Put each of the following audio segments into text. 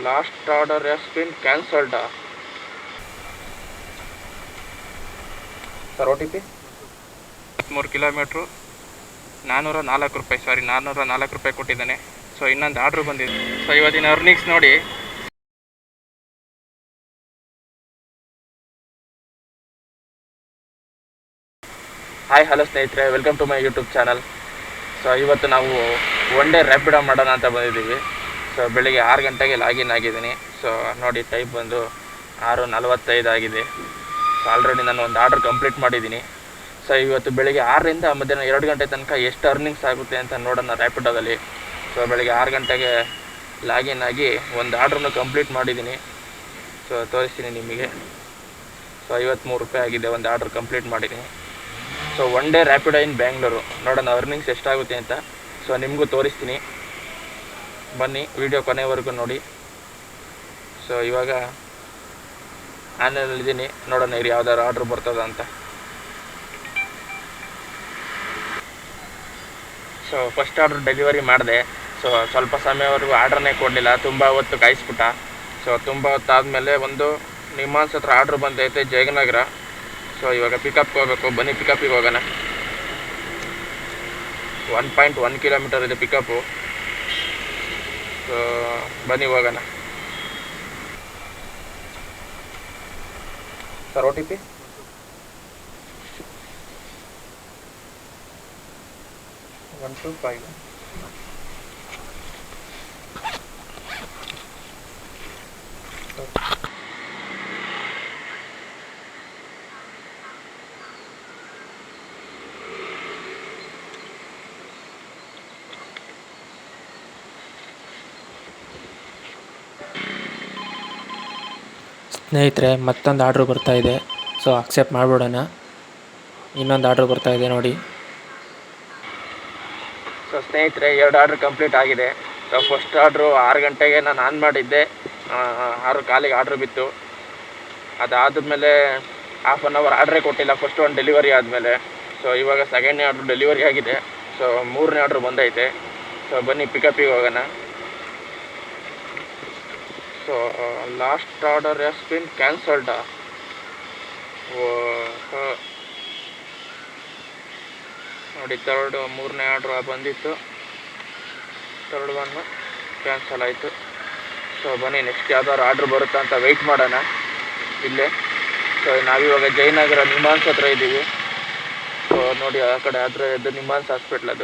Last order has been cancelled. Sir OTP 3 kilometre 404 ರೂಪಾಯಿ, 404 ರೂಪಾಯಿ ಕೊಟ್ಟಿದ್ದಾನೆ. ಸೊ ಇನ್ನೊಂದು ಆರ್ಡ್ರ್ ಬಂದಿದೆ. ಸೊ ಇವತ್ತಿನ ಅರ್ನಿಂಗ್ಸ್ ನೋಡಿ. ಹಾಯ್ ಹಲೋ ಸ್ನೇಹಿತರೆ, welcome to my YouTube channel. So ಇವತ್ತು ನಾವು ಒನ್ ಡೇ ರ್ಯಾಪಿಡೋ ಮಾಡೋಣ ಅಂತ ಬಂದಿದ್ದೀವಿ. ಸೊ ಬೆಳಿಗ್ಗೆ 6 ಗಂಟೆಗೆ ಲಾಗಿನ್ ಆಗಿದ್ದೀನಿ. ಸೊ ನೋಡಿ ಟೈಪ್ ಬಂದು 6:45 ಆಗಿದೆ. ಸೊ ಆಲ್ರೆಡಿ ನಾನು ಒಂದು ಆರ್ಡ್ರ್ ಕಂಪ್ಲೀಟ್ ಮಾಡಿದ್ದೀನಿ. ಸೊ ಇವತ್ತು ಬೆಳಿಗ್ಗೆ 6ರಿಂದ ಮಧ್ಯಾಹ್ನ 2 ಗಂಟೆ ತನಕ ಎಷ್ಟು ಅರ್ನಿಂಗ್ಸ್ ಆಗುತ್ತೆ ಅಂತ ನೋಡೋಣ ರ್ಯಾಪಿಡೋದಲ್ಲಿ. ಸೊ ಬೆಳಿಗ್ಗೆ 6 ಗಂಟೆಗೆ ಲಾಗಿನ್ ಆಗಿ ಒಂದು ಆರ್ಡ್ರನ್ನು ಕಂಪ್ಲೀಟ್ ಮಾಡಿದ್ದೀನಿ. ಸೊ ತೋರಿಸ್ತೀನಿ ನಿಮಗೆ. ಸೊ 53 ರೂಪಾಯಿ ಆಗಿದೆ, ಒಂದು ಆರ್ಡ್ರ್ ಕಂಪ್ಲೀಟ್ ಮಾಡಿದ್ದೀನಿ. ಸೊ ಒನ್ ಡೇ ರ್ಯಾಪಿಡೋ ಇನ್ ಬ್ಯಾಂಗ್ಳೂರು, ನೋಡೋಣ ಅರ್ನಿಂಗ್ಸ್ ಎಷ್ಟಾಗುತ್ತೆ ಅಂತ. ಸೊ ನಿಮಗೂ ತೋರಿಸ್ತೀನಿ, ಬನ್ನಿ ವಿಡಿಯೋ ಕೊನೆವರೆಗೂ ನೋಡಿ. ಸೊ ಇವಾಗ ಆನ್ಲೈನಲ್ಲಿದ್ದೀನಿ, ನೋಡೋಣ ಇಲ್ಲಿ ಯಾವ್ದಾದ್ರು ಆರ್ಡ್ರ್ ಬರ್ತದ ಅಂತ. ಸೊ ಫಸ್ಟ್ ಆರ್ಡ್ರ್ ಡೆಲಿವರಿ ಮಾಡಿದೆ. ಸೊ ಸ್ವಲ್ಪ ಸಮಯವರೆಗೂ ಆರ್ಡ್ರನ್ನೇ ಕೊಡಲಿಲ್ಲ, ತುಂಬ ಹೊತ್ತು ಕಾಯಿಸ್ಬಿಟ್ಟ. ಸೊ ತುಂಬ ಹೊತ್ತಾದಮೇಲೆ ಒಂದು ನಿಮ್ಮಾನ್ಸ್ ಹತ್ರ ಆರ್ಡ್ರ್ ಬಂದೈತೆ, ಜಯನಗರ. ಸೊ ಇವಾಗ ಪಿಕಪ್ಗೆ ಹೋಗಬೇಕು, ಬನ್ನಿ ಪಿಕಪ್ಪಿಗೆ ಹೋಗೋಣ. 1.1 ಕಿಲೋಮೀಟರ್ ಇದೆ ಪಿಕಪ್ಪು. ಸೊ ಬನ್ನಿ ಹೋಗೋಣ. Sir OTP 125. ಸ್ನೇಹಿತರೆ, ಮತ್ತೊಂದು ಆರ್ಡ್ರ್ ಬರ್ತಾಯಿದೆ. ಸೊ ಅಕ್ಸೆಪ್ಟ್ ಮಾಡಿಬಿಡೋಣ. ಇನ್ನೊಂದು ಆರ್ಡ್ರ್ ಬರ್ತಾಯಿದೆ ನೋಡಿ. ಸೊ ಸ್ನೇಹಿತರೆ, 2 ಆರ್ಡ್ರ್ ಕಂಪ್ಲೀಟ್ ಆಗಿದೆ. ಸೊ ಫಸ್ಟ್ ಆರ್ಡ್ರು 6 ಗಂಟೆಗೆ ನಾನು ಆನ್ ಮಾಡಿದ್ದೆ, 6:15 ಆರ್ಡ್ರ್ ಬಿತ್ತು. ಅದಾದಮೇಲೆ ಹಾಫ್ ಆನ್ ಅವರ್ ಆರ್ಡ್ರೇ ಕೊಟ್ಟಿಲ್ಲ, ಫಸ್ಟ್ ಒಂದು ಡೆಲಿವರಿ ಆದಮೇಲೆ. ಸೊ ಇವಾಗ ಸೆಕೆಂಡ್ನೇ ಆರ್ಡ್ರ್ ಡೆಲಿವರಿ ಆಗಿದೆ. ಸೊ 3ನೇ ಆರ್ಡ್ರ್ ಬಂದೈತೆ. ಸೊ ಬನ್ನಿ ಪಿಕಪ್ಪಿಗೆ ಹೋಗೋಣ. So last order has been cancelled. ನೋಡಿ ಮೂರನೇ ಆರ್ಡ್ರ್ ಬಂದಿತ್ತು, ಥರ್ಡ್ ಒನ್ ಕ್ಯಾನ್ಸಲ್ ಆಯಿತು. ಸೊ ಬನ್ನಿ ನೆಕ್ಸ್ಟ್ ಯಾವ್ದಾದ್ರು ಆರ್ಡ್ರ್ ಬರುತ್ತಾ ಅಂತ ವೆಯ್ಟ್ ಮಾಡೋಣ ಇಲ್ಲೇ. ಸೊ ನಾವಿವಾಗ ಜಯನಗರ ನಿಮ್ಮಾನ್ಸ್ ಹತ್ರ ಇದ್ದೀವಿ. ಸೊ ನೋಡಿ ಆ ಕಡೆ ಆದರೆ ಇದು ನಿಮ್ಮಾನ್ಸ್ ಹಾಸ್ಪಿಟ್ಲ್,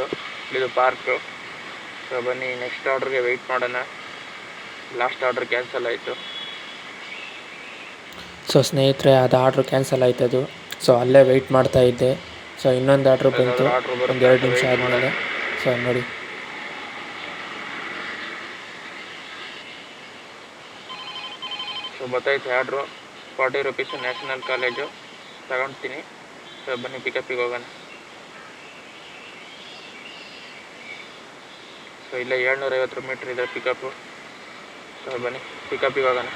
ಇದು ಪಾರ್ಕು. ಸೊ ಬನ್ನಿ ನೆಕ್ಸ್ಟ್ ಆರ್ಡ್ರಿಗೆ ವೆಯ್ಟ್ ಮಾಡೋಣ. ಲಾಸ್ಟ್ ಆರ್ಡ್ರ್ ಕ್ಯಾನ್ಸಲ್ ಆಯಿತು. ಸೊ ಸ್ನೇಹಿತರೆ, ಅದು ಆರ್ಡ್ರ್ ಕ್ಯಾನ್ಸಲ್ ಆಯ್ತದು. ಸೊ ಅಲ್ಲೇ ವೆಯ್ಟ್ ಮಾಡ್ತಾ ಇದ್ದೆ. ಸೊ ಇನ್ನೊಂದು ಆರ್ಡ್ರ್ ಬಂತು ಒಂದು 2 ನಿಮಿಷ ಆದಮೇಲೆ. ಸೊ ನೋಡಿ. So ಗೊತ್ತೈತೆ order 40 rupees, national college ತಗೊಳ್ತೀನಿ. ಸೊ ಬನ್ನಿ ಪಿಕಪ್ಪಿಗೆ ಹೋಗೋಣ. ಸೊ ಇಲ್ಲೇ 750 ಮೀಟ್ರ್ ಇದೆ ಪಿಕಪ್ಪು. ಸೊ ಬನ್ನಿ ಪಿಕಪ್ಪಿಗೆ ಹೋಗೋಣ.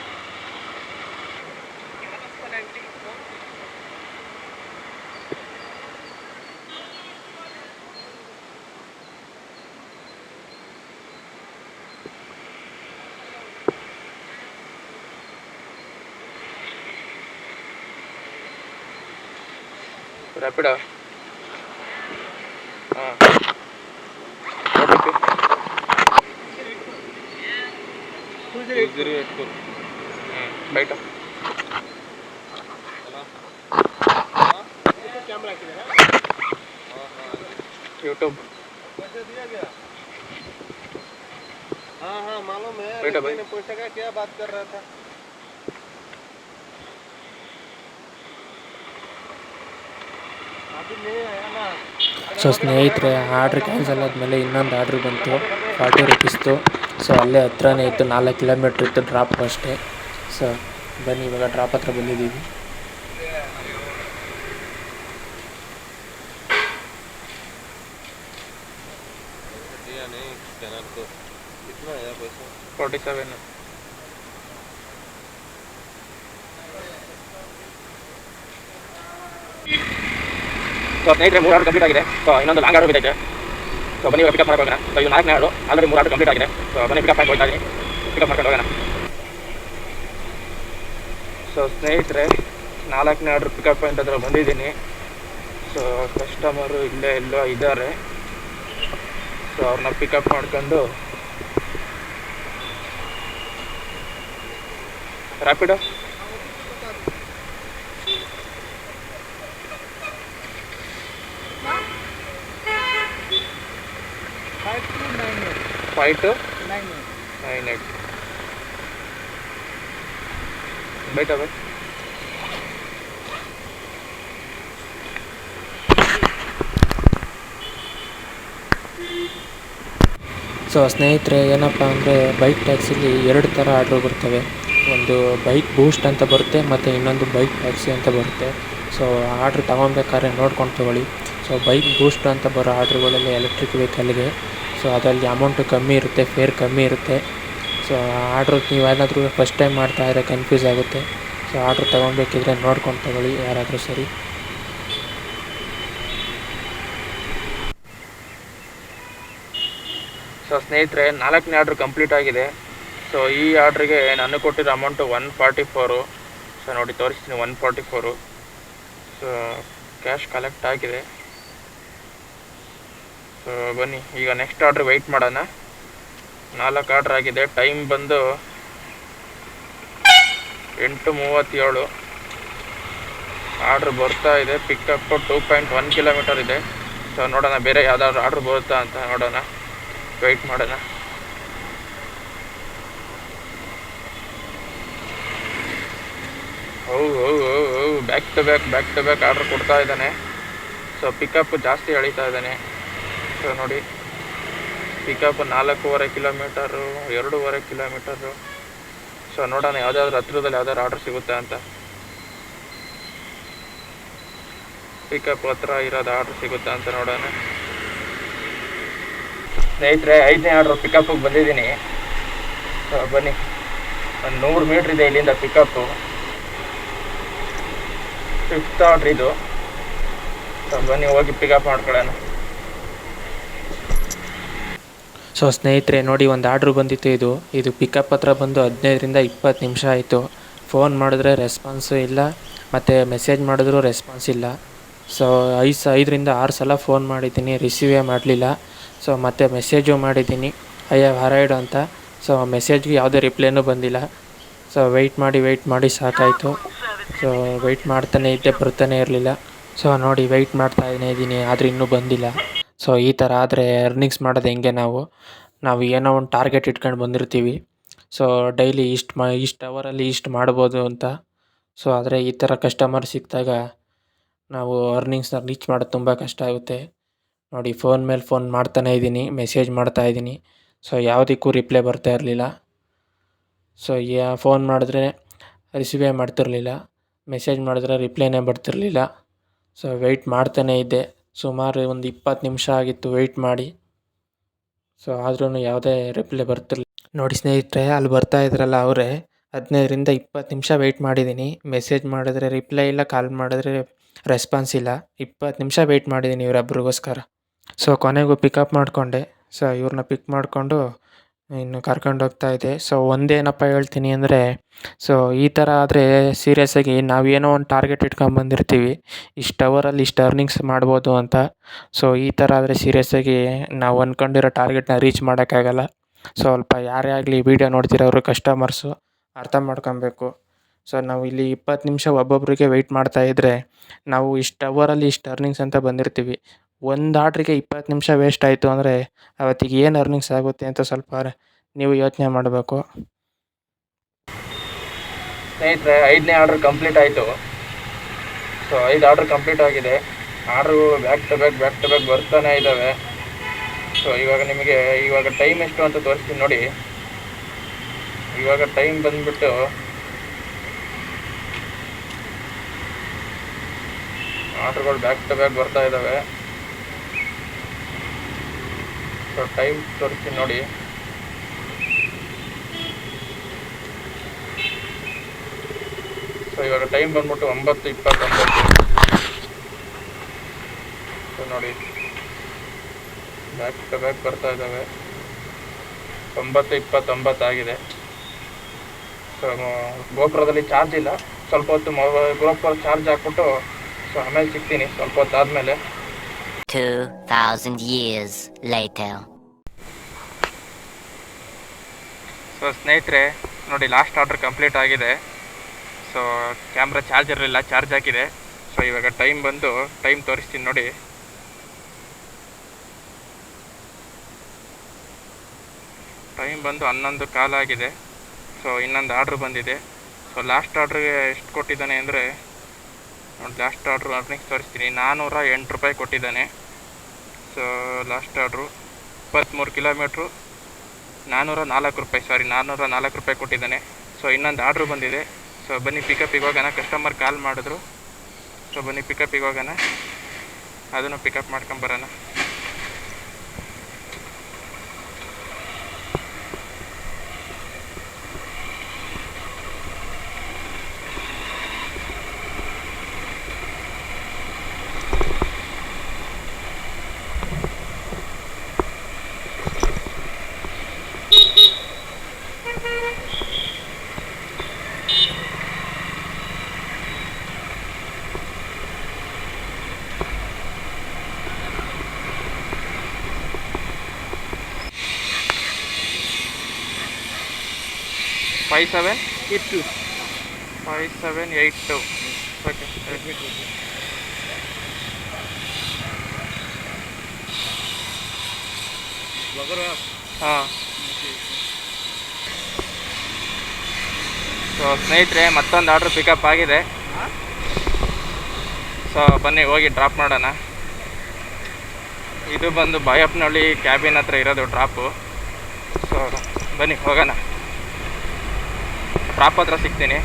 ರ್ಯಾಪಿಡೋ ಹಾಂ ಬೈಟ यूट्यूब हाँ मालूम है, बेटा भाई पैसा का क्या बात कर रहा था. अभी नहीं आया ना. ಸೊ ಸ್ನೇಹಿತರೆ, ಆರ್ಡ್ರ್ ಕ್ಯಾನ್ಸಲ್ ಆದಮೇಲೆ ಇನ್ನೊಂದು ಆರ್ಡ್ರ್ ಬಂತು 40 ರೂಪೀಸ್ದು. ಸೊ ಅಲ್ಲೇ ಹತ್ರನೇ ಇತ್ತು, 4 ಕಿಲೋಮೀಟ್ರ್ ಇತ್ತು ಡ್ರಾಪ್ ಅಷ್ಟೇ. ಸೊ ಬನ್ನಿ ಇವಾಗ ಡ್ರಾಪ್ ಹತ್ರ ಬಂದಿದ್ದೀವಿ. कितना आया पैसा? 47. ಸೊ ಸ್ನೇಹಿತರೆ, 3 ಆರ್ಡರ್ ಕಂಪ್ಲೀಟ್ ಆಗಿದೆ. ಸೊ ಇನ್ನೊಂದು ಲಾಂಗ್ ಆರ್ಡರ್ ಬಿದ್ದೈತೆ. ಸೊ ಬನ್ನಿ ಪಿಕಪ್ ಮಾಡ್ಕೊಂಡು ಹೋಗೋಣ. ಸೊ ಇವು 4ನೇ ಆರ್ಡರ್, ಆಲ್ರೆಡಿ 3 ಆರ್ಡರ್ ಕಂಪ್ಲೀಟ್ ಆಗಿದೆ. ಸೊ ಬನ್ನಿ ಪಿಕಪ್ ಮಾಡಿ ಹೋಗ್ತಾ ಇದ್ದೀನಿ, ಪಿಕಪ್ ಮಾಡ್ಕೊಂಡು ಹೋಗೋಣ. ಸೊ ಸ್ನೇಹಿತರೆ, 4ನೇ ಆರ್ಡ್ರ್ ಪಿಕಪ್ ಪಾಯಿಂಟ್ ಹತ್ರ ಬಂದಿದ್ದೀನಿ. ಸೊ ಕಸ್ಟಮರು ಇಲ್ಲೇ ಎಲ್ಲೋ ಇದ್ದಾರೆ. ಸೊ ಅವ್ರನ್ನ ಪಿಕಪ್ ಮಾಡ್ಕೊಂಡು ರ್ಯಾಪಿಡೋ 5298 बैठा भाई. ಸೊ ಸ್ನೇಹಿತರೆ, ಏನಪ್ಪ ಅಂದರೆ ಬೈಕ್ ಟ್ಯಾಕ್ಸಿಲಿ 2 ಥರ ಆರ್ಡ್ರ್ ಬರ್ತವೆ. ಒಂದು ಬೈಕ್ ಬೂಸ್ಟ್ ಅಂತ ಬರುತ್ತೆ ಮತ್ತು ಇನ್ನೊಂದು ಬೈಕ್ ಟ್ಯಾಕ್ಸಿ ಅಂತ ಬರುತ್ತೆ. ಸೊ ಆರ್ಡ್ರ್ ತೊಗೊಬೇಕಾದ್ರೆ ನೋಡ್ಕೊಂಡು ತೊಗೊಳ್ಳಿ. ಸೊ ಬೈಕ್ ಬೂಸ್ಟ್ ಅಂತ ಬರೋ ಆರ್ಡ್ರ್ಗಳಲ್ಲಿ ಎಲೆಕ್ಟ್ರಿಕ್ ವೆಹಿಕಲ್ಗೆ ಸೊ ಅದರಲ್ಲಿ ಅಮೌಂಟು ಕಮ್ಮಿ ಇರುತ್ತೆ, ಫೇರ್ ಕಮ್ಮಿ ಇರುತ್ತೆ. ಸೊ ಆರ್ಡ್ರು ನೀವೇನಾದರೂ ಫಸ್ಟ್ ಟೈಮ್ ಮಾಡ್ತಾಯಿದ್ರೆ ಕನ್ಫ್ಯೂಸ್ ಆಗುತ್ತೆ. ಸೊ ಆರ್ಡ್ರ್ ತೊಗೊಬೇಕಿದ್ರೆ ನೋಡ್ಕೊಂಡು ತೊಗೊಳ್ಳಿ ಯಾರಾದರೂ ಸರಿ. ಸೊ ಸ್ನೇಹಿತರೆ, 4ನೇ ಆರ್ಡ್ರ್ ಕಂಪ್ಲೀಟ್ ಆಗಿದೆ. ಸೊ ಈ ಆರ್ಡ್ರಿಗೆ ನಾನು ಕೊಟ್ಟಿರೋ ಅಮೌಂಟು 144. ಸೊ ನೋಡಿ ತೋರಿಸ್ತೀನಿ, 144. ಸೊ ಕ್ಯಾಶ್ ಕಲೆಕ್ಟ್ ಆಗಿದೆ. ಸೊ ಬನ್ನಿ ಈಗ ನೆಕ್ಸ್ಟ್ ಆರ್ಡ್ರ್ ವೆಯ್ಟ್ ಮಾಡೋಣ. 4 ಆರ್ಡ್ರ್ ಆಗಿದೆ. ಟೈಮ್ ಬಂದು 8:37. ಆರ್ಡ್ರ್ ಬರ್ತಾ ಇದೆ. ಪಿಕಪ್ 2.1 ಕಿಲೋಮೀಟರ್ ಇದೆ. ಸೊ ನೋಡೋಣ ಬೇರೆ ಯಾವ್ದಾದ್ರು ಆರ್ಡ್ರ್ ಬರುತ್ತಾ ಅಂತ ನೋಡೋಣ, ವೆಯ್ಟ್ ಮಾಡೋಣ. ಬ್ಯಾಕ್ ಟು ಬ್ಯಾಕ್ ಆರ್ಡ್ರ್ ಕೊಡ್ತಾ ಇದ್ದಾನೆ. ಸೊ ಪಿಕಪ್ ಜಾಸ್ತಿ ಎಳೀತಾ ಇದ್ದಾನೆ. ಸೊ ನೋಡಿ, ಪಿಕಪ್ 4.5 ಕಿಲೋಮೀಟರು, 2.5 ಕಿಲೋಮೀಟರು. ಸೊ ನೋಡೋಣ ಯಾವುದಾದ್ರೂ ಹತ್ರದಲ್ಲಿ ಯಾವ್ದಾದ್ರು ಆರ್ಡ್ರ್ ಸಿಗುತ್ತೆ ಅಂತ. ಪಿಕಪ್ ಹತ್ರ ಇರೋದು ಆರ್ಡ್ರ್ ಸಿಗುತ್ತೆ ಅಂತ ನೋಡೋಣ. ಸ್ನೇಹಿತರೆ, 5ನೇ ಆರ್ಡ್ರ್ ಪಿಕಪ್ಪಿಗೆ ಬಂದಿದ್ದೀನಿ. ಸೊ ಬನ್ನಿ, ಒಂದು 100 ಮೀಟ್ರ್ ಇದೆ ಇಲ್ಲಿಂದ ಪಿಕಪ್ಪು. 5th ಆರ್ಡ್ರ್ ಇದು. ಸೊ ಬನ್ನಿ ಹೋಗಿ ಪಿಕಪ್ ಮಾಡ್ಕೊಳ್ಳೋಣ. ಸೊ ಸ್ನೇಹಿತರೆ ನೋಡಿ, ಒಂದು ಆರ್ಡ್ರ್ ಬಂದಿತ್ತು. ಇದು ಪಿಕಪ್ ಹತ್ರ ಬಂದು 15ರಿಂದ 20 ನಿಮಿಷ ಆಯಿತು. ಫೋನ್ ಮಾಡಿದ್ರೆ ರೆಸ್ಪಾನ್ಸು ಇಲ್ಲ, ಮತ್ತು ಮೆಸೇಜ್ ಮಾಡಿದ್ರೂ ರೆಸ್ಪಾನ್ಸ್ ಇಲ್ಲ. ಸೊ 5ರಿಂದ 6 ಸಲ ಫೋನ್ ಮಾಡಿದ್ದೀನಿ, ರಿಸೀವೇ ಮಾಡಲಿಲ್ಲ. ಸೊ ಮತ್ತೆ ಮೆಸೇಜು ಮಾಡಿದ್ದೀನಿ, ಐ ಹ್ಯಾವ್ ಅರೈವ್ಡ್ ಅಂತ. ಸೊ ಮೆಸೇಜ್ಗೆ ಯಾವುದೇ ರಿಪ್ಲೈನೂ ಬಂದಿಲ್ಲ. ಸೊ ವೆಯ್ಟ್ ಮಾಡಿ ಸಾಕಾಯಿತು. ಸೊ ವೆಯ್ಟ್ ಮಾಡ್ತಾನೆ ಇದ್ದೆ, ಬರ್ತಾನೆ ಇರಲಿಲ್ಲ. ಸೊ ನೋಡಿ ವೆಯ್ಟ್ ಮಾಡ್ತಾನೇ ಇದ್ದೀನಿ, ಆದರೆ ಇನ್ನೂ ಬಂದಿಲ್ಲ. ಸೊ ಈ ಥರ ಆದರೆ ಅರ್ನಿಂಗ್ಸ್ ಮಾಡೋದು ಹೆಂಗೆ? ನಾವು ಏನೋ ಒಂದು ಟಾರ್ಗೆಟ್ ಇಟ್ಕೊಂಡು ಬಂದಿರ್ತೀವಿ. ಸೊ ಡೈಲಿ ಇಷ್ಟು ಅವರಲ್ಲಿ ಇಷ್ಟು ಮಾಡ್ಬೋದು ಅಂತ. ಸೊ ಆದರೆ ಈ ಥರ ಕಸ್ಟಮರ್ ಸಿಕ್ಕಿದಾಗ ನಾವು ಅರ್ನಿಂಗ್ಸ್ನ ರೀಚ್ ಮಾಡೋದು ತುಂಬ ಕಷ್ಟ ಆಗುತ್ತೆ. ನೋಡಿ, ಫೋನ್ ಮೇಲೆ ಫೋನ್ ಮಾಡ್ತಾನೇ ಇದ್ದೀನಿ, ಮೆಸೇಜ್ ಮಾಡ್ತಾಯಿದ್ದೀನಿ. ಸೊ ಯಾವುದಕ್ಕೂ ರಿಪ್ಲೈ ಬರ್ತಾ ಇರಲಿಲ್ಲ. ಸೊ ಫೋನ್ ಮಾಡಿದ್ರೆ ರಿಸೀವೇ ಮಾಡ್ತಿರಲಿಲ್ಲ, ಮೆಸೇಜ್ ಮಾಡಿದ್ರೆ ರಿಪ್ಲೈನೇ ಬರ್ತಿರಲಿಲ್ಲ. ಸೊ ವೆಯ್ಟ್ ಮಾಡ್ತಾನೇ ಇದ್ದೆ. ಸುಮಾರು ಒಂದು 20 ನಿಮಿಷ ಆಗಿತ್ತು ವೆಯ್ಟ್ ಮಾಡಿ. ಸೊ ಆದ್ರೂ ಯಾವುದೇ ರಿಪ್ಲೈ ಬರ್ತಿರಲಿಲ್ಲ. ನೋಡಿ ಸ್ನೇಹಿತರೆ, ಅಲ್ಲಿ ಬರ್ತಾ ಇದ್ರಲ್ಲ ಅವರೇ, 15ರಿಂದ 20 ನಿಮಿಷ ವೆಯ್ಟ್ ಮಾಡಿದ್ದೀನಿ. ಮೆಸೇಜ್ ಮಾಡಿದ್ರೆ ರಿಪ್ಲೈ ಇಲ್ಲ, ಕಾಲ್ ಮಾಡಿದ್ರೆ ರೆಸ್ಪಾನ್ಸ್ ಇಲ್ಲ. 20 ನಿಮಿಷ ವೆಯ್ಟ್ ಮಾಡಿದ್ದೀನಿ ಇವರೊಬ್ರಿಗೋಸ್ಕರ. ಸೊ ಕೊನೆಗೂ ಪಿಕಪ್ ಮಾಡಿಕೊಂಡೆ. ಸೊ ಇವ್ರನ್ನ ಪಿಕ್ ಮಾಡಿಕೊಂಡು ಇನ್ನು ಕರ್ಕೊಂಡು ಹೋಗ್ತಾಯಿದ್ದೆ. ಸೊ ಒಂದೇನಪ್ಪ ಹೇಳ್ತೀನಿ ಅಂದರೆ, ಸೊ ಈ ಥರ ಆದರೆ ಸೀರಿಯಸ್ಸಾಗಿ ನಾವೇನೋ ಒಂದು ಟಾರ್ಗೆಟ್ ಇಟ್ಕೊಂಬಂದಿರ್ತೀವಿ, ಇಷ್ಟು ಅವರಲ್ಲಿ ಇಷ್ಟು ಅರ್ನಿಂಗ್ಸ್ ಮಾಡ್ಬೋದು ಅಂತ. ಸೊ ಈ ಥರ ಆದರೆ ಸೀರಿಯಸ್ಸಾಗಿ ನಾವು ಅಂದ್ಕೊಂಡಿರೋ ಟಾರ್ಗೆಟ್ನ ರೀಚ್ ಮಾಡೋಕ್ಕಾಗಲ್ಲ. ಸ್ವಲ್ಪ ಯಾರೇ ಆಗಲಿ ವೀಡಿಯೋ ನೋಡ್ತಿರೋರು ಕಸ್ಟಮರ್ಸು ಅರ್ಥ ಮಾಡ್ಕೊಬೇಕು. ಸೊ ನಾವು ಇಲ್ಲಿ 20 ನಿಮಿಷ ಒಬ್ಬೊಬ್ಬರಿಗೆ ವೆಯ್ಟ್ ಮಾಡ್ತಾಯಿದ್ರೆ ನಾವು ಇಷ್ಟು ಅವರಲ್ಲಿ ಇಷ್ಟು ಅರ್ನಿಂಗ್ಸ್ ಅಂತ ಬಂದಿರ್ತೀವಿ. ಒಂದು ಆರ್ಡ್ರಿಗೆ 20 ನಿಮಿಷ ವೇಸ್ಟ್ ಆಯಿತು ಅಂದರೆ ಅವತ್ತಿಗೆ ಏನು ಅರ್ನಿಂಗ್ಸ್ ಆಗುತ್ತೆ ಅಂತ ಸ್ವಲ್ಪ ನೀವು ಯೋಚನೆ ಮಾಡಬೇಕು. ಸ್ನೇಹಿತರೆ, 5ನೇ ಆರ್ಡ್ರ್ ಕಂಪ್ಲೀಟ್ ಆಯಿತು. ಸೊ 5 ಆರ್ಡ್ರ್ ಕಂಪ್ಲೀಟ್ ಆಗಿದೆ. ಆರ್ಡ್ರುಗಳು ಬ್ಯಾಕ್ ಟು ಬ್ಯಾಕ್ ಬರ್ತಾನೆ ಇದ್ದಾವೆ. ಸೊ ಇವಾಗ ಟೈಮ್ ಎಷ್ಟು ಅಂತ ತೋರಿಸ್ತೀನಿ ನೋಡಿ. ಇವಾಗ ಟೈಮ್ ಬಂದುಬಿಟ್ಟು ಆರ್ಡ್ರುಗಳು ಬ್ಯಾಕ್ ಟು ಬ್ಯಾಕ್ ಬರ್ತಾ ಇದ್ದಾವೆ. ಸೊ ಟೈಮ್ ತೋರಿಸ್ತೀನಿ ನೋಡಿ. ಸೊ ಇವಾಗ ಟೈಮ್ ಬಂದ್ಬಿಟ್ಟು 9:29. ಸೊ ನೋಡಿ, ಬ್ಯಾಕ್ ಟು ಬ್ಯಾಕ್ ಬರ್ತಾ ಇದ್ದಾವೆ. 9:29 ಆಗಿದೆ. ಸೊ ಗೋಪುರದಲ್ಲಿ ಚಾರ್ಜ್ ಇಲ್ಲ, ಸ್ವಲ್ಪ ಹೊತ್ತು GoPro ಚಾರ್ಜ್ ಹಾಕ್ಬಿಟ್ಟು ಸೊ ಆಮೇಲೆ ಸಿಗ್ತೀನಿ ಸ್ವಲ್ಪ ಹೊತ್ತು ಆದಮೇಲೆ. 2000 years later. ಸೊ ಸ್ನೇಹಿತರೆ ನೋಡಿ, ಲಾಸ್ಟ್ ಆರ್ಡ್ರ್ ಕಂಪ್ಲೀಟ್ ಆಗಿದೆ. ಸೊ ಕ್ಯಾಮ್ರಾ ಚಾರ್ಜ್ ಇರಲಿಲ್ಲ, ಚಾರ್ಜ್ ಹಾಕಿದೆ. ಸೊ ಇವಾಗ ಟೈಮ್ ತೋರಿಸ್ತೀನಿ ನೋಡಿ. ಟೈಮ್ ಬಂದು 11:15 ಆಗಿದೆ. ಸೊ ಇನ್ನೊಂದು ಆರ್ಡ್ರ್ ಬಂದಿದೆ. ಸೊ ಲಾಸ್ಟ್ ಆರ್ಡ್ರಿಗೆ ಎಷ್ಟು ಕೊಟ್ಟಿದ್ದಾನೆ ಅಂದರೆ ನೋಡಿ, ಲಾಸ್ಟ್ ಆರ್ಡ್ರು ಅರ್ನಿಂಗ್ಸ್ ತೋರಿಸ್ತೀನಿ. 408 ರೂಪಾಯಿ ಕೊಟ್ಟಿದ್ದಾನೆ. ಸೊ ಲಾಸ್ಟ್ ಆರ್ಡ್ರು 23 ಕಿಲೋಮೀಟ್ರು 404 ರೂಪಾಯಿ, 404 ರೂಪಾಯಿ ಕೊಟ್ಟಿದ್ದಾನೆ. ಸೊ ಇನ್ನೊಂದು ಆರ್ಡ್ರು ಬಂದಿದೆ. ಸೊ ಬನ್ನಿ ಪಿಕಪ್ಪಿಗೆ ಹೋಗೋಣ. ಕಸ್ಟಮರ್ ಕಾಲ್ ಮಾಡಿದ್ರು. ಸೊ ಬನ್ನಿ ಪಿಕಪ್ಪಿಗೆ ಹೋಗೋಣ, ಅದನ್ನು ಪಿಕಪ್ ಮಾಡ್ಕೊಂಬರೋಣ. Five seven 5782. ಓಕೆ, ಹಾಂ. ಸೊ ಸ್ನೇಹಿತರೆ ಮತ್ತೊಂದು ಆರ್ಡ್ರ್ ಪಿಕಪ್ ಆಗಿದೆ. ಸೊ ಬನ್ನಿ ಹೋಗಿ ಡ್ರಾಪ್ ಮಾಡೋಣ. ಇದು ಬಂದು ಬಾಯಪ್ಪನಹಳ್ಳಿ ಕ್ಯಾಬಿನ್ ಹತ್ರ ಇರೋದು ಡ್ರಾಪು. ಸೊ ಬನ್ನಿ ಹೋಗೋಣ, ಡ್ರಾಪ್ ಹತ್ರ ಸಿಗ್ತೀನಿ.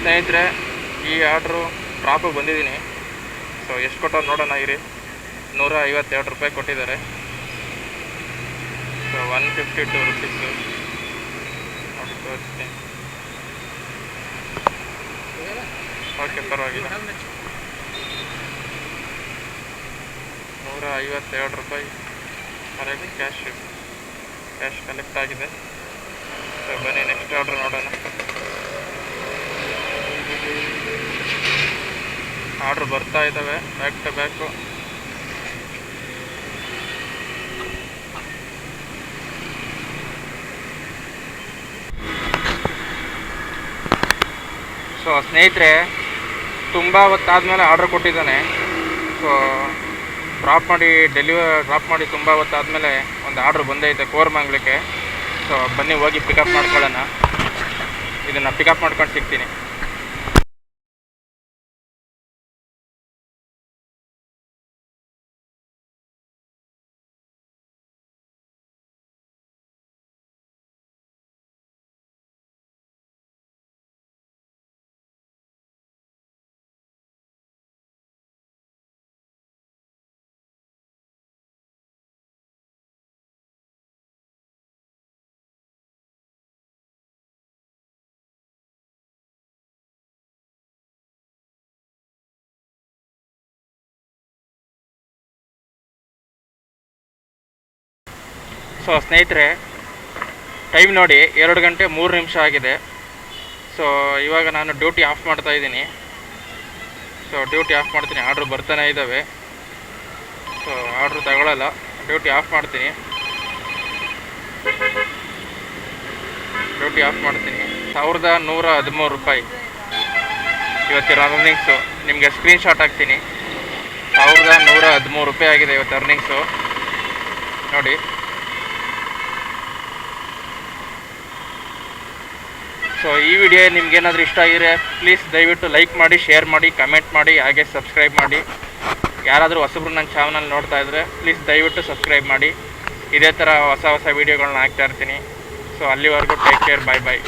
ಸ್ನೇಹಿತರೆ ಈ ಆರ್ಡ್ರು ಡ್ರಾಪು ಬಂದಿದ್ದೀನಿ. ಸೊ ಎಷ್ಟು ಕೊಟ್ಟವ್ರು ನೋಡೋಣ ಇರಿ. 152 ರೂಪಾಯಿ ಕೊಟ್ಟಿದ್ದಾರೆ. ಸೊ 152 ರುಪೀಸು ನೋಡಿ ತೋರಿಸ್ತೀನಿ. ಓಕೆ, ಪರವಾಗಿಲ್ಲ. 152 ರೂಪಾಯಿ ಕರೆಕ್ಟ್ ಕ್ಯಾಶ್ ಕಲೆಕ್ಟ್ ಆಗಿದೆ. ಸೊ ಬನ್ನಿ ನೆಕ್ಸ್ಟ್ ಆರ್ಡ್ರ್ ನೋಡೋಣ. ಆರ್ಡ್ರ್ ಬರ್ತಾ ಇದ್ದಾವೆ ಬ್ಯಾಕ್ ಟು ಬ್ಯಾಕು. ಸೊ ಸ್ನೇಹಿತರೆ ತುಂಬ ಹೊತ್ತಾದಮೇಲೆ ಆರ್ಡ್ರ್ ಕೊಟ್ಟಿದ್ದಾನೆ. ಸೊ ಡ್ರಾಪ್ ಮಾಡಿ ತುಂಬ ಹೊತ್ತಾದಮೇಲೆ ಒಂದು ಆರ್ಡ್ರ್ ಬಂದೈತೆ ಕೋರಮಂಗ್ಲಕ್ಕೆ. ಸೊ ಬನ್ನಿ ಹೋಗಿ ಪಿಕಪ್ ಮಾಡ್ಕೊಳ್ಳೋಣ. ಇದನ್ನು ಪಿಕಪ್ ಮಾಡ್ಕೊಂಡು ಸಿಗ್ತೀನಿ. ಸೊ ಸ್ನೇಹಿತರೆ ಟೈಮ್ ನೋಡಿ 2 ಗಂಟೆ 3 ನಿಮಿಷ ಆಗಿದೆ. ಸೊ ಇವಾಗ ನಾನು ಡ್ಯೂಟಿ ಆಫ್ ಮಾಡ್ತಾಯಿದ್ದೀನಿ. ಸೊ ಡ್ಯೂಟಿ ಆಫ್ ಮಾಡ್ತೀನಿ. ಆರ್ಡ್ರ್ ಬರ್ತಾನೆ ಇದ್ದಾವೆ. ಸೊ ಆರ್ಡ್ರ್ ತಗೊಳ್ಳಲ್ಲ, ಡ್ಯೂಟಿ ಆಫ್ ಮಾಡ್ತೀನಿ. ಡ್ಯೂಟಿ ಆಫ್ ಮಾಡ್ತೀನಿ. 1113 ರೂಪಾಯಿ ಇವತ್ತಿನ ಅರ್ನಿಂಗ್ಸು. ನಿಮಗೆ ಸ್ಕ್ರೀನ್ಶಾಟ್ ಹಾಕ್ತೀನಿ. 1113 ರೂಪಾಯಿ ಆಗಿದೆ ಇವತ್ತು ಅರ್ನಿಂಗ್ಸು ನೋಡಿ. ಸೊ ಈ ವಿಡಿಯೋ ನಿಮ್ಗೇನಾದರೂ ಇಷ್ಟ ಆಗಿದ್ರೆ ಪ್ಲೀಸ್ ದಯವಿಟ್ಟು ಲೈಕ್ ಮಾಡಿ, ಶೇರ್ ಮಾಡಿ, ಕಮೆಂಟ್ ಮಾಡಿ, ಹಾಗೆ ಸಬ್ಸ್ಕ್ರೈಬ್ ಮಾಡಿ. ಯಾರಾದರೂ ಹೊಸಬ್ರು ನನ್ನ ಚಾನಲ್ ನೋಡ್ತಾ ಇದ್ದರೆ ಪ್ಲೀಸ್ ದಯವಿಟ್ಟು ಸಬ್ಸ್ಕ್ರೈಬ್ ಮಾಡಿ. ಇದೇ ಥರ ಹೊಸ ವೀಡಿಯೋಗಳನ್ನ ಹಾಕ್ತಾ ಇರ್ತೀನಿ. ಸೊ ಅಲ್ಲಿವರೆಗೂ ಟೇಕ್ ಕೇರ್, ಬಾಯ್ ಬಾಯ್.